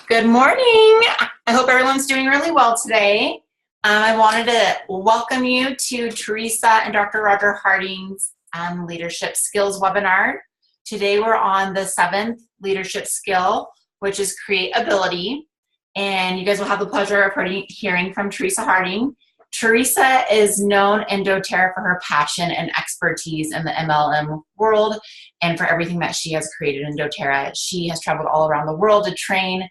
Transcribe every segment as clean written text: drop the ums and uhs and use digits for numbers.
Good morning. I hope everyone's doing really well today. I wanted to welcome you to Teresa and Dr. Roger Harding's Leadership Skills webinar. Today we're on the 7th leadership skill, which is create ability. And you guys will have the pleasure of hearing from Teresa Harding. Teresa is known in doTERRA for her passion and expertise in the MLM world and for everything that she has created in doTERRA. She has traveled all around the world to train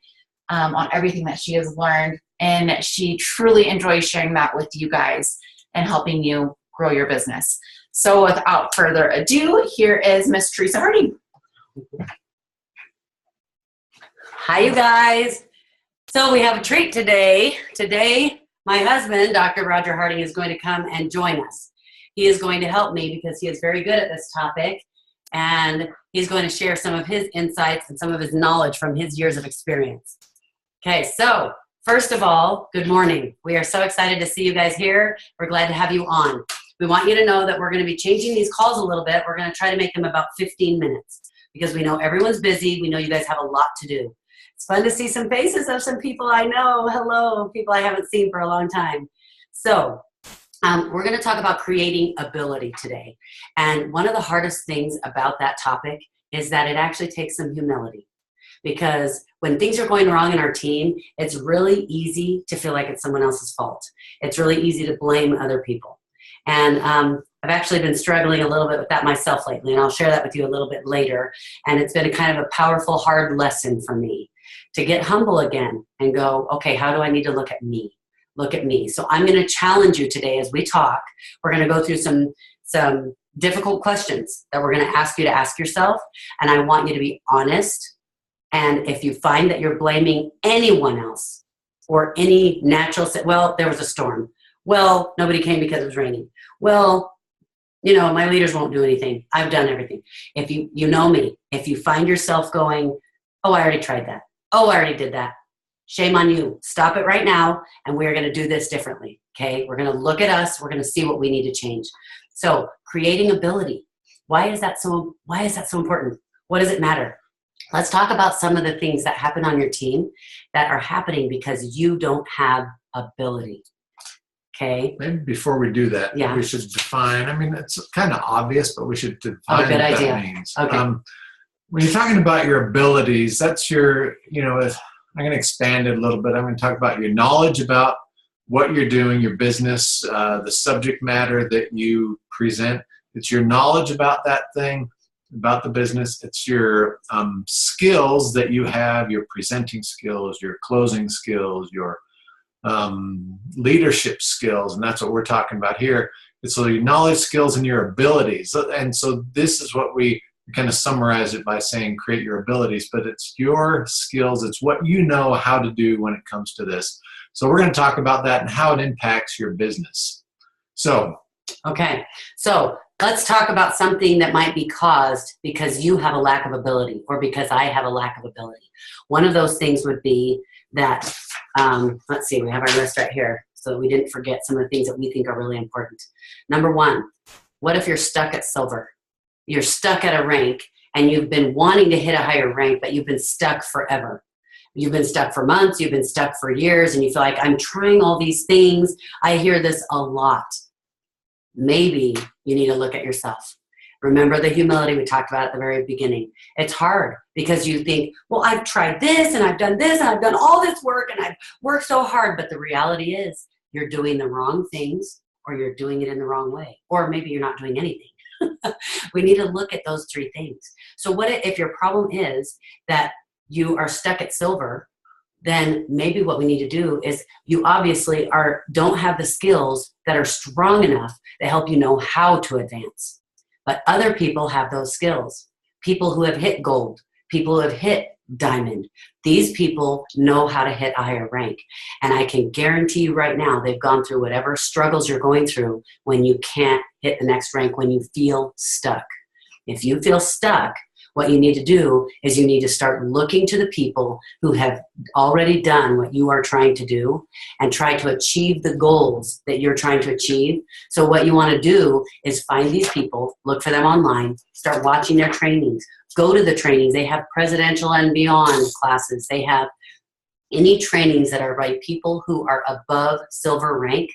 on everything that she has learned, and she truly enjoys sharing that with you guys and helping you grow your business. So without further ado, here is Miss Teresa Harding. Hi, you guys. So we have a treat today. Today, my husband, Dr. Roger Harding, is going to come and join us. He is going to help me because he is very good at this topic, and he's going to share some of his insights and some of his knowledge from his years of experience. Okay, so first of all, good morning. We are so excited to see you guys here. We're glad to have you on. We want you to know that we're going to be changing these calls a little bit. We're going to try to make them about 15 minutes because we know everyone's busy. We know you guys have a lot to do. It's fun to see some faces of some people I know. Hello, people I haven't seen for a long time. So we're going to talk about creating ability today. And one of the hardest things about that topic is that it actually takes some humility. Because when things are going wrong in our team, it's really easy to feel like it's someone else's fault. It's really easy to blame other people. And I've actually been struggling a little bit with that myself lately, and I'll share that with you a little bit later. And it's been a kind of a powerful, hard lesson for me to get humble again and go, okay, how do I need to look at me? Look at me. So I'm going to challenge you today as we talk. We're going to go through some difficult questions that we're going to ask you to ask yourself. And I want you to be honest. And if you find that you're blaming anyone else or any natural, well, there was a storm. Well, nobody came because it was raining. Well, you know, my leaders won't do anything. I've done everything. If you know me, if you find yourself going, oh, I already tried that. Oh, I already did that. Shame on you. Stop it right now. And we're going to do this differently. Okay. We're going to look at us. We're going to see what we need to change. So creating ability. Why is that so important? What does it matter? Let's talk about some of the things that happen on your team that are happening because you don't have ability. Okay? Maybe before we do that, we should define, I mean, it's kind of obvious, but we should define what that means. Okay. When you're talking about your abilities, that's your, I'm going to expand it a little bit. I'm going to talk about your knowledge about what you're doing, your business, the subject matter that you present. It's your knowledge about that thing, about the business. It's your skills that you have, your presenting skills, your closing skills, your leadership skills, and that's what we're talking about here. It's your knowledge, skills, and your abilities. And so this is what we kind of summarize it by saying create your abilities, but it's your skills. It's what you know how to do when it comes to this. So we're going to talk about that and how it impacts your business. Okay, so let's talk about something that might be caused because you have a lack of ability or because I have a lack of ability. One of those things would be that, let's see, we have our list right here so that we didn't forget some of the things that we think are really important. Number one, what if you're stuck at silver? You're stuck at a rank and you've been wanting to hit a higher rank, but you've been stuck forever. You've been stuck for months, you've been stuck for years, and you feel like I'm trying all these things. I hear this a lot. Maybe you need to look at yourself. Remember the humility we talked about at the very beginning. It's hard because you think, well, I've tried this and I've done this and I've done all this work and I've worked so hard. But the reality is you're doing the wrong things or you're doing it in the wrong way. Or maybe you're not doing anything. We need to look at those three things. So what if your problem is that you are stuck at silver? Then maybe what we need to do is you obviously don't have the skills that are strong enough to help you know how to advance. But other people have those skills. People who have hit gold, people who have hit diamond. These people know how to hit a higher rank. And I can guarantee you right now, they've gone through whatever struggles you're going through when you can't hit the next rank, when you feel stuck. If you feel stuck, what you need to do is you need to start looking to the people who have already done what you are trying to do and try to achieve the goals that you're trying to achieve. So what you want to do is find these people, look for them online, start watching their trainings, go to the trainings. They have presidential and beyond classes. They have any trainings that are by people who are above silver rank,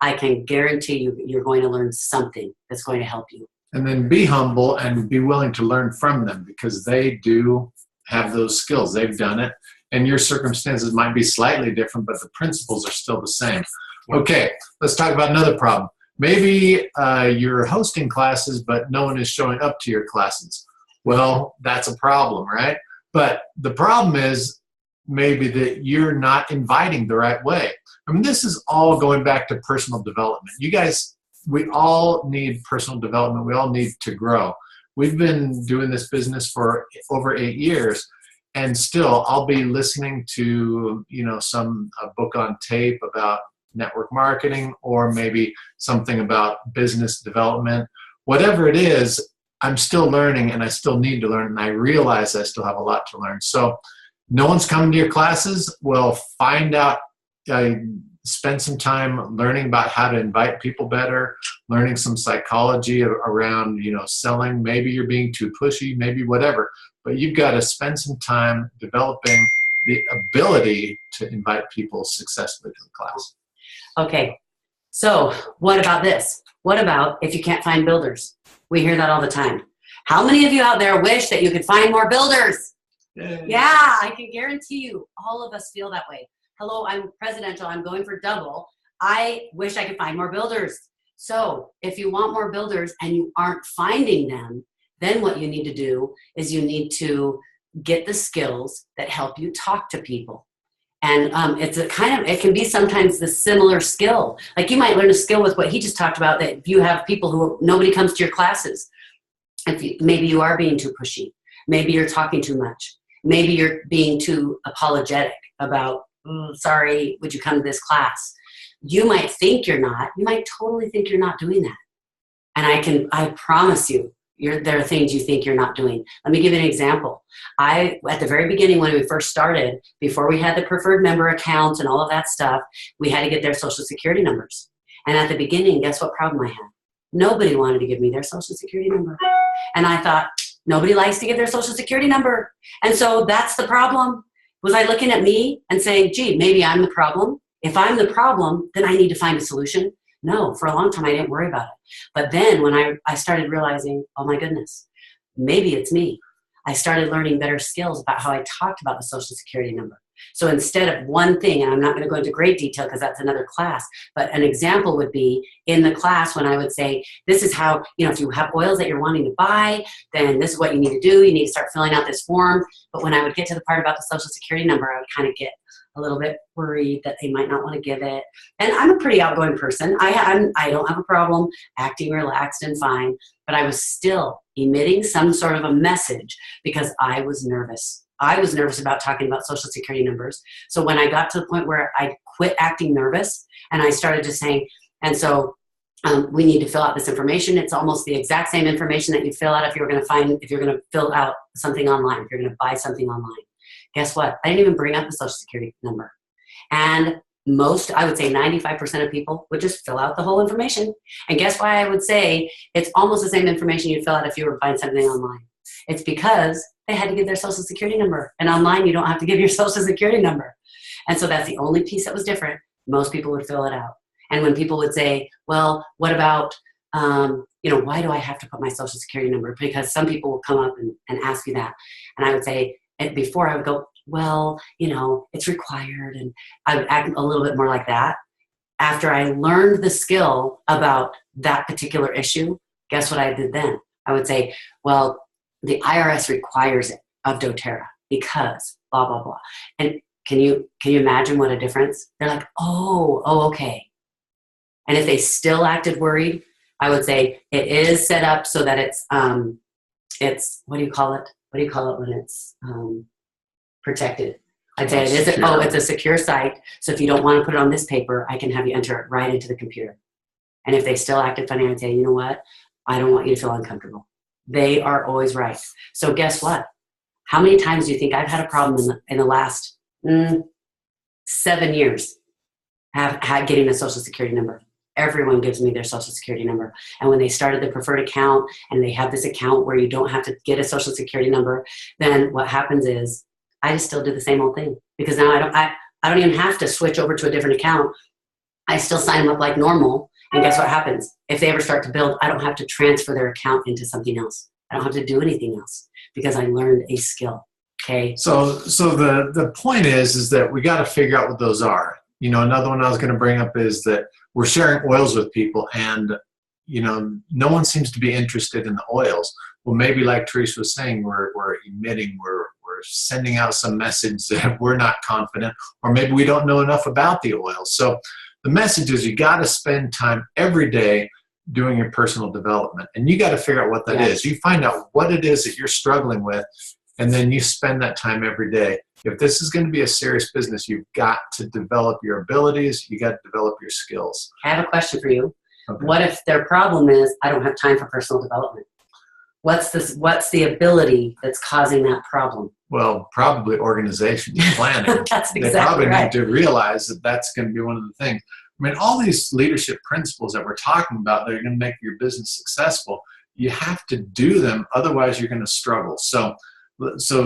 I can guarantee you you're going to learn something that's going to help you. And then be humble and be willing to learn from them, because they do have those skills. They've done it. And your circumstances might be slightly different, but the principles are still the same. Okay, let's talk about another problem. Maybe you're hosting classes, but no one is showing up to your classes. Well, that's a problem, right? But the problem is maybe that you're not inviting the right way. I mean, this is all going back to personal development. You guys, we all need personal development. We all need to grow. We've been doing this business for over 8 years, and still I'll be listening to, some book on tape about network marketing, or maybe something about business development. Whatever it is, I'm still learning, and I still need to learn, and I realize I still have a lot to learn. So no one's coming to your classes. Well, find out, spend some time learning about how to invite people better, learning some psychology around, selling. Maybe you're being too pushy, maybe whatever, but you've got to spend some time developing the ability to invite people successfully to the class. Okay, so what about this? What about if you can't find builders? We hear that all the time. How many of you out there wish that you could find more builders? Yay. Yeah, I can guarantee you all of us feel that way. Hello, I'm presidential. I'm going for double. I wish I could find more builders. So if you want more builders and you aren't finding them, then what you need to do is you need to get the skills that help you talk to people. And it can be sometimes the similar skill. Like you might learn a skill with what he just talked about, that if you have people nobody comes to your classes. Maybe you are being too pushy. Maybe you're talking too much. Maybe you're being too apologetic about, sorry, would you come to this class? You might think you're not. You might totally think you're not doing that. And I promise you, there are things you think you're not doing. Let me give you an example. At the very beginning, when we first started, before we had the preferred member accounts and all of that stuff, we had to get their social security numbers. And at the beginning, guess what problem I had? Nobody wanted to give me their social security number. And I thought, nobody likes to give their social security number. And so that's the problem. Was I looking at me and saying, gee, maybe I'm the problem? If I'm the problem, then I need to find a solution. No, for a long time, I didn't worry about it. But then when I started realizing, oh my goodness, maybe it's me. I started learning better skills about how I talked about the social security number. So instead of one thing, and I'm not going to go into great detail because that's another class, but an example would be in the class when I would say, this is how, if you have oils that you're wanting to buy, then this is what you need to do. You need to start filling out this form. But when I would get to the part about the social security number, I would kind of get a little bit worried that they might not want to give it. And I'm a pretty outgoing person. I don't have a problem acting relaxed and fine, but I was still emitting some sort of a message because I was nervous. I was nervous about talking about social security numbers. So when I got to the point where I quit acting nervous and I started just saying, and so we need to fill out this information. It's almost the exact same information that you fill out if you're going to fill out something online, if you're going to buy something online. Guess what? I didn't even bring up the social security number. And I would say 95% of people would just fill out the whole information. And guess why I would say it's almost the same information you'd fill out if you were buying something online? It's because they had to give their social security number. And online, you don't have to give your social security number. And so that's the only piece that was different. Most people would fill it out. And when people would say, well, what about, why do I have to put my social security number? Because some people will come up and ask you that. And I would say, and before I would go, well, it's required. And I would act a little bit more like that. After I learned the skill about that particular issue, guess what I did then? I would say, well, the IRS requires it of doTERRA because blah, blah, blah. And can you imagine what a difference? They're like, oh, okay. And if they still acted worried, I would say it is set up so that it's what do you call it? What do you call it when it's protected? I'd say it's a secure site. So if you don't want to put it on this paper, I can have you enter it right into the computer. And if they still acted funny, I'd say, you know what? I don't want you to feel uncomfortable. They are always right. So guess what? How many times do you think I've had a problem in the last 7 years have had getting a social security number? Everyone gives me their social security number. And when they started the preferred account and they have this account where you don't have to get a social security number, then what happens is I just still do the same old thing because now I don't even have to switch over to a different account. I still sign them up like normal. And guess what happens? If they ever start to build, I don't have to transfer their account into something else. I don't have to do anything else because I learned a skill. Okay. So the point is that we got to figure out what those are. You know, another one I was going to bring up is that we're sharing oils with people, and you know, no one seems to be interested in the oils. Well, maybe like Teresa was saying, we're emitting, we're sending out some message that we're not confident, or maybe we don't know enough about the oils. So the message is you got to spend time every day doing your personal development, and you got to figure out what that is. You find out what it is that you're struggling with, and then you spend that time every day. If this is going to be a serious business, you've got to develop your abilities. You got to develop your skills. I have a question for you. Okay. What if their problem is I don't have time for personal development? What's the ability that's causing that problem? Well, probably organization and planning. That's exactly they probably right. need to realize that that's going to be one of the things. I mean, all these leadership principles that we're talking about that are going to make your business successful, you have to do them. Otherwise, you're going to struggle. So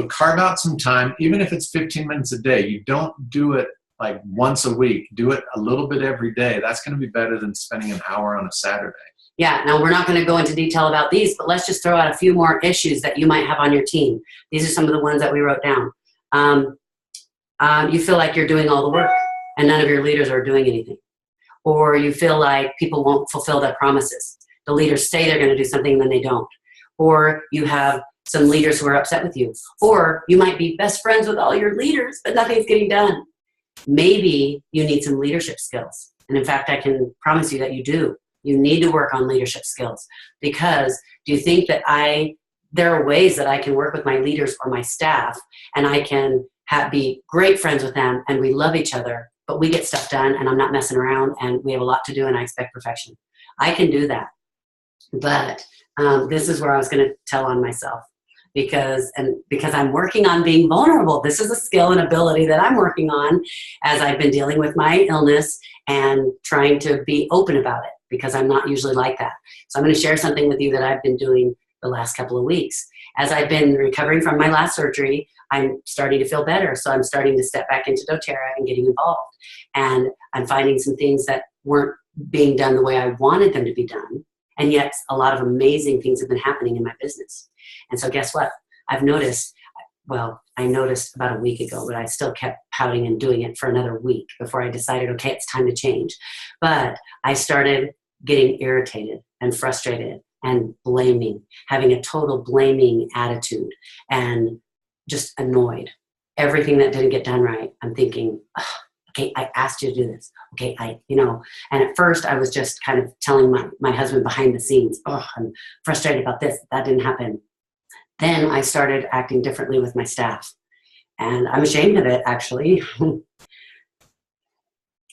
carve out some time, even if it's 15 minutes a day. You don't do it like once a week. Do it a little bit every day. That's going to be better than spending an hour on a Saturday. Yeah, now we're not going to go into detail about these, but let's just throw out a few more issues that you might have on your team. These are some of the ones that we wrote down. You feel like you're doing all the work and none of your leaders are doing anything. Or you feel like people won't fulfill their promises. The leaders say they're going to do something, then they don't. Or you have some leaders who are upset with you. Or you might be best friends with all your leaders, but nothing's getting done. Maybe you need some leadership skills. And in fact, I can promise you that you do. You need to work on leadership skills, because do you think that there are ways that I can work with my leaders or my staff and I can be great friends with them and we love each other, but we get stuff done and I'm not messing around and we have a lot to do and I expect perfection. I can do that. But this is where I was going to tell on myself because I'm working on being vulnerable. This is a skill and ability that I'm working on as I've been dealing with my illness and trying to be open about it, because I'm not usually like that. So I'm going to share something with you that I've been doing the last couple of weeks. As I've been recovering from my last surgery, I'm starting to feel better. So I'm starting to step back into doTERRA and getting involved. And I'm finding some things that weren't being done the way I wanted them to be done. And yet a lot of amazing things have been happening in my business. And so guess what? I noticed about a week ago, but I still kept pouting and doing it for another week before I decided, okay, it's time to change. But I started getting irritated and frustrated and blaming, having a total blaming attitude and just annoyed. Everything that didn't get done right, I'm thinking, oh, okay, I asked you to do this. Okay, and at first I was just kind of telling my husband behind the scenes, oh, I'm frustrated about this. That didn't happen. Then I started acting differently with my staff. And I'm ashamed of it, actually.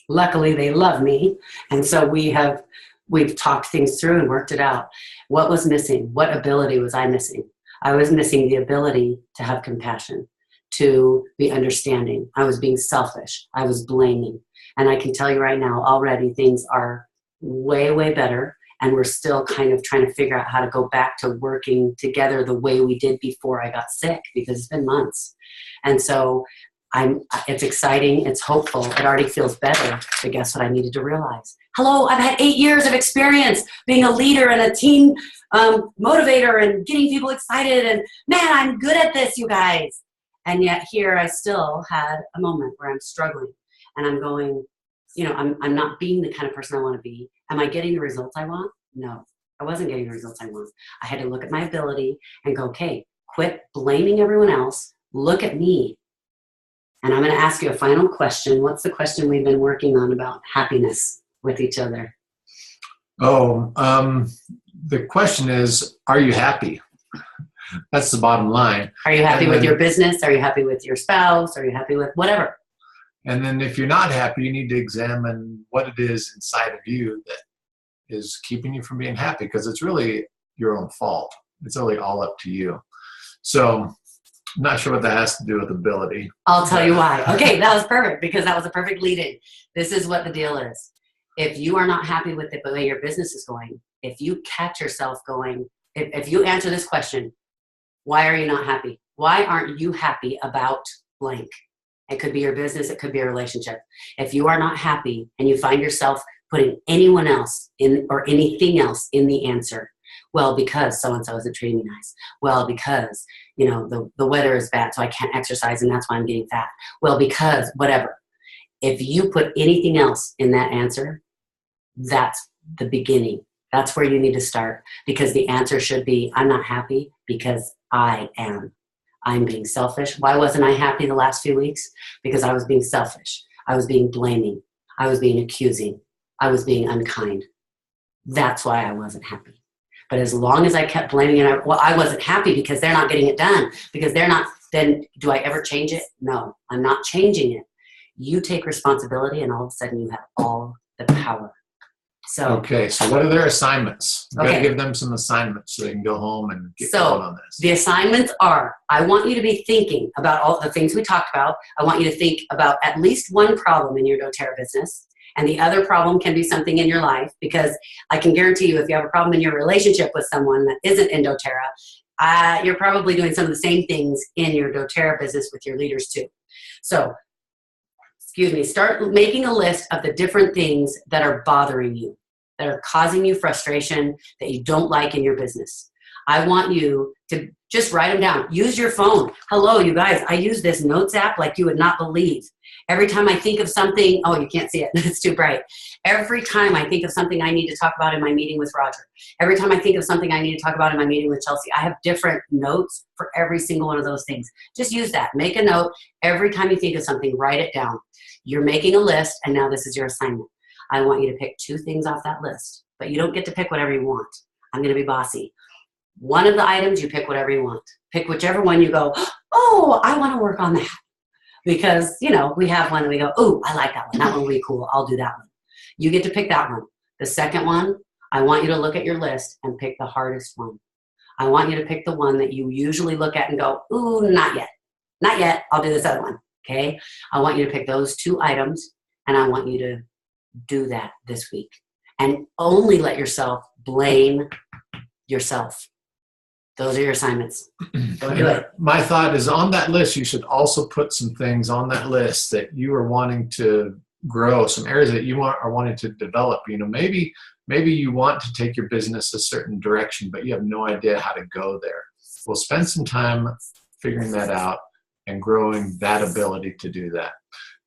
Luckily, they love me. And so we've talked things through and worked it out. What was missing? What ability was I missing? I was missing the ability to have compassion, to be understanding. I was being selfish. I was blaming. And I can tell you right now, already things are way, way better. And we're still kind of trying to figure out how to go back to working together the way we did before I got sick, because it's been months. And so it's exciting. It's hopeful. It already feels better. But guess what I needed to realize? Hello, I've had 8 years of experience being a leader and a team motivator and getting people excited. And man, I'm good at this, you guys. And yet here I still had a moment where I'm struggling and I'm going, I'm not being the kind of person I want to be. Am I getting the results I want? No, I wasn't getting the results I want. I had to look at my ability and go, okay, quit blaming everyone else. Look at me. And I'm going to ask you a final question. What's the question we've been working on about happiness with each other? Oh, the question is, are you happy? That's the bottom line. Are you happy with your business? Are you happy with your spouse? Are you happy with whatever? And then if you're not happy, you need to examine what it is inside of you that is keeping you from being happy, because it's really your own fault. It's really all up to you. So I'm not sure what that has to do with ability. I'll tell you why. Okay, that was perfect, because that was a perfect lead-in. This is what the deal is. If you are not happy with the way your business is going, if you catch yourself going, if you answer this question, why are you not happy? Why aren't you happy about blank. It could be your business. It could be a relationship. If you are not happy and you find yourself putting anyone else in or anything else in the answer, well, because so-and-so isn't treating me nice. Well, because, you know, the weather is bad, so I can't exercise and that's why I'm getting fat. Well, because whatever. If you put anything else in that answer, that's the beginning. That's where you need to start, because the answer should be, I'm not happy because I am. I'm being selfish. Why wasn't I happy the last few weeks? Because I was being selfish. I was being blaming. I was being accusing. I was being unkind. That's why I wasn't happy. But as long as I kept blaming and I wasn't happy because they're not getting it done, because they're not, then do I ever change it? No, I'm not changing it. You take responsibility and all of a sudden you have all the power. So okay, so what are their assignments? You Okay. gotta give them some assignments so they can go home and get going on this. The assignments are, I want you to be thinking about all the things we talked about. I want you to think about at least one problem in your doTERRA business. And the other problem can be something in your life, because I can guarantee you if you have a problem in your relationship with someone that isn't in doTERRA, you're probably doing some of the same things in your doTERRA business with your leaders too. So, start making a list of the different things that are bothering you, that are causing you frustration, that you don't like in your business. I want you to just write them down. Use your phone. Hello, you guys, I use this notes app like you would not believe. Every time I think of something, oh, you can't see it, it's too bright. Every time I think of something I need to talk about in my meeting with Roger, every time I think of something I need to talk about in my meeting with Chelsea, I have different notes for every single one of those things. Just use that. Make a note. Every time you think of something, write it down. You're making a list, and now this is your assignment. I want you to pick 2 things off that list, but you don't get to pick whatever you want. I'm going to be bossy. One of the items, you pick whatever you want. Pick whichever one you go, oh, I want to work on that. Because, you know, we have one and we go, oh, I like that one. That one will be cool. I'll do that one. You get to pick that one. The second one, I want you to look at your list and pick the hardest one. I want you to pick the one that you usually look at and go, ooh, not yet. Not yet. I'll do this other one. Okay? I want you to pick those 2 items, and I want you to do that this week. And only let yourself blame yourself. Those are your assignments. Go do it. My thought is, on that list, you should also put some things on that list that you are wanting to grow, some areas that you are wanting to develop. You know, maybe you want to take your business a certain direction, but you have no idea how to go there. Well, spend some time figuring that out and growing that ability to do that.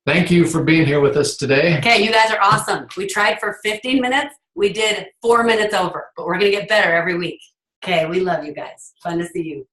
Thank you for being here with us today. Okay, you guys are awesome. We tried for 15 minutes. We did 4 minutes over, but we're going to get better every week. Okay, we love you guys. Fun to see you.